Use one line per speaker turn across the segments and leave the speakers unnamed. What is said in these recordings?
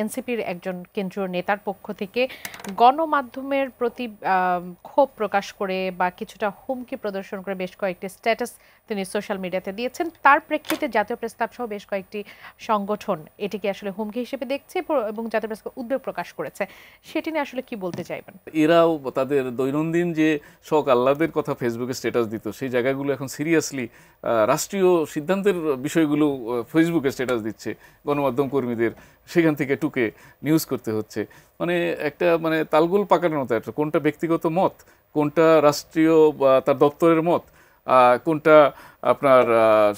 এনসিপির একজন কেন্দ্রীয় নেতার পক্ষ থেকে গণমাধ্যমের প্রতি ক্ষোভ প্রকাশ করে বা কিছুটা হুমকি প্রদর্শন করে বেশ কয়েকটি স্ট্যাটাস তিনি সোশ্যাল মিডিয়াতে দিয়েছেন। তার প্রেক্ষিতে জাতীয় প্রেস ক্লাব সহ বেশ কয়েকটি সংগঠন এটিকে আসলে হুমকি হিসেবে দেখছে এবং জাতীয় প্রেস ক্লাব উদ্বেগ প্রকাশ করেছে। সেটি নিয়ে আসলে কি বলতে চাইবেন?
এরাও তাদের দৈনন্দিন যে শখ আহ্লাদের কথা ফেসবুকে স্ট্যাটাস দিত, সেই জায়গাগুলো এখন সিরিয়াসলি রাষ্ট্রীয় সিদ্ধান্তের বিষয়গুলো ফেসবুকে স্ট্যাটাস দিচ্ছে গণমাধ্যম কর্মীদের, সেখান থেকে টুকে নিউজ করতে হচ্ছে। মানে একটা তালগোল পাকানোর মতো একটা, কোনটা ব্যক্তিগত মত, কোনটা রাষ্ট্রীয় বা তার দপ্তরের মত, কোনটা আপনার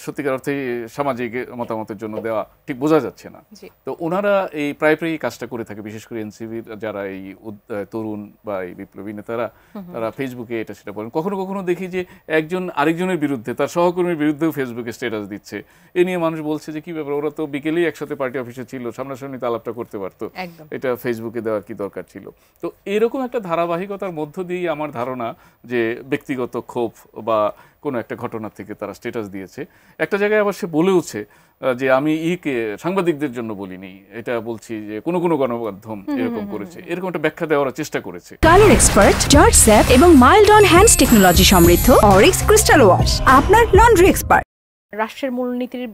সত্যিকার অর্থে সামাজিক মতামতের জন্য দেওয়া, ঠিক বোঝা যাচ্ছে না। তো ওনারা এই প্রায় কাজটা করে থাকে, বিশেষ করে এনসিপির যারা এই তরুণ বা এই বিপ্লবী নেতারা, তারা ফেসবুকে এটা সেটা বলেন। কখনো কখনো দেখি যে একজন আরেকজনের বিরুদ্ধে, তার সহকর্মীর বিরুদ্ধেও ফেসবুকে স্ট্যাটাস দিচ্ছে। এ নিয়ে মানুষ বলছে যে কি ব্যাপার, ওরা তো বিকেলেই একসাথে পার্টি অফিসে ছিল, সামনাসামনি আলাপটা করতে পারতো, এটা ফেসবুকে দেওয়ার কি দরকার ছিল? তো এরকম একটা ধারাবাহিকতার মধ্য দিয়েই আমার ধারণা যে ব্যক্তিগত ক্ষোভ বা কোনো একটা ঘটনা থেকে তারা স্ট্যাটাস দিয়েছে। একটা জায়গায় আবার সে বলেওছে যে আমি সাংবাদিকদের জন্য বলিনি, এটা বলছি যে কোনো কোনো গণমাধ্যম এরকম করেছে, এরকম একটা ব্যাখ্যা দেওয়ার চেষ্টা করেছে।
কালার এক্সপার্ট জর্জ স্যাপ এবং মাইল্ড অন হ্যান্ডস টেকনোলজি সমৃদ্ধ অরিক্স ক্রিস্টাল ওয়াশ আপনার লন্ড্রি এক্সপার্ট।
রাষ্ট্রের মূলনীতির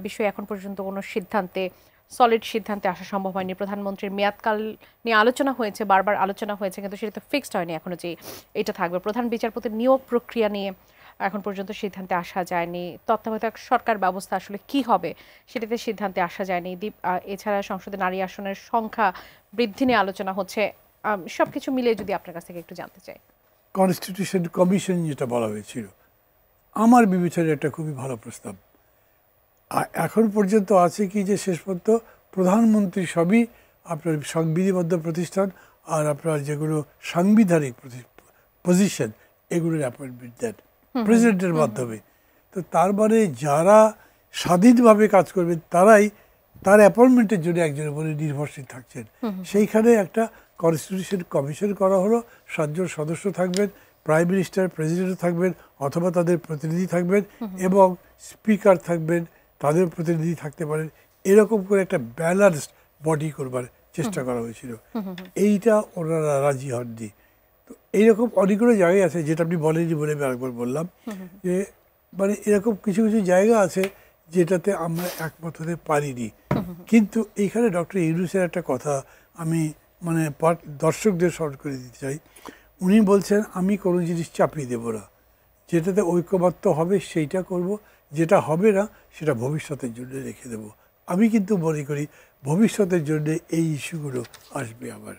বিষয়ে এখন পর্যন্ত কোনো সলিড সিদ্ধান্তে আসা সম্ভব হয়নি। প্রধানমন্ত্রীর মেয়াদকাল নিয়ে আলোচনা হয়েছে, বারবার আলোচনা হয়েছে, কিন্তু সেটা তো ফিক্সড হয়নি এখনো যে এটা থাকবে। প্রধান বিচারপতির নিয়োগ প্রক্রিয়া নিয়ে এখন পর্যন্ত সিদ্ধান্তে আসা যায়নি। তত্ত্বাবধায়ক সরকার ব্যবস্থা আসলে কি হবে সেটাতে সিদ্ধান্তে আসা যায়নি। এছাড়া সংসদে নারী আসনের সংখ্যা বৃদ্ধি নিয়ে আলোচনা হচ্ছে। সবকিছু মিলে যদি আপনার কাছ থেকে একটু জানতে চাই।
কনস্টিটিউশন কমিশন যেটা বলা হয়েছিল, আমার বিবেচনায় একটা খুবই ভালো প্রস্তাব। এখন পর্যন্ত আছে কি যে শেষ পর্যন্ত প্রধানমন্ত্রী সবই আপনার সংবিধিবদ্ধ প্রতিষ্ঠান আর আপনার যেগুলো সাংবিধানিক পজিশন, এগুলোর অ্যাপয়েন্টমেন্ট দেন প্রেসিডেন্টের মাধ্যমে। তো তার মানে যারা স্বাধীনভাবে কাজ করবেন তারাই তার অ্যাপয়েন্টমেন্টের জন্য একজনের উপরে নির্ভরশীল থাকছেন। সেইখানে একটা কনস্টিটিউশন কমিশন করা হলো, 7 জন সদস্য থাকবেন, প্রাইম মিনিস্টার, প্রেসিডেন্টও থাকবেন অথবা তাদের প্রতিনিধি থাকবেন, এবং স্পিকার থাকবেন, তাদের প্রতিনিধি থাকতে পারেন। এরকম করে একটা ব্যালেন্সড বডি করবার চেষ্টা করা হয়েছিল। এইটা ওনারা রাজি হননি। তো এইরকম অনেকগুলো জায়গায় আছে, যেটা আপনি বলেননি বলে আমি আরেকবার বললাম, যে এরকম কিছু কিছু জায়গা আছে যেটাতে আমরা একমত হতে পারিনি। কিন্তু এইখানে ডক্টর ইউনূসের একটা কথা আমি দর্শকদের স্মরণ করে দিতে চাই। উনি বলছেন আমি কোনো জিনিস চাপিয়ে দেব না, যেটাতে ঐক্যবদ্ধ হবে সেইটা করব, যেটা হবে না সেটা ভবিষ্যতের জন্য রেখে দেব। আমি কিন্তু মনে করি ভবিষ্যতের জন্য এই ইস্যুগুলো আসবে আবার।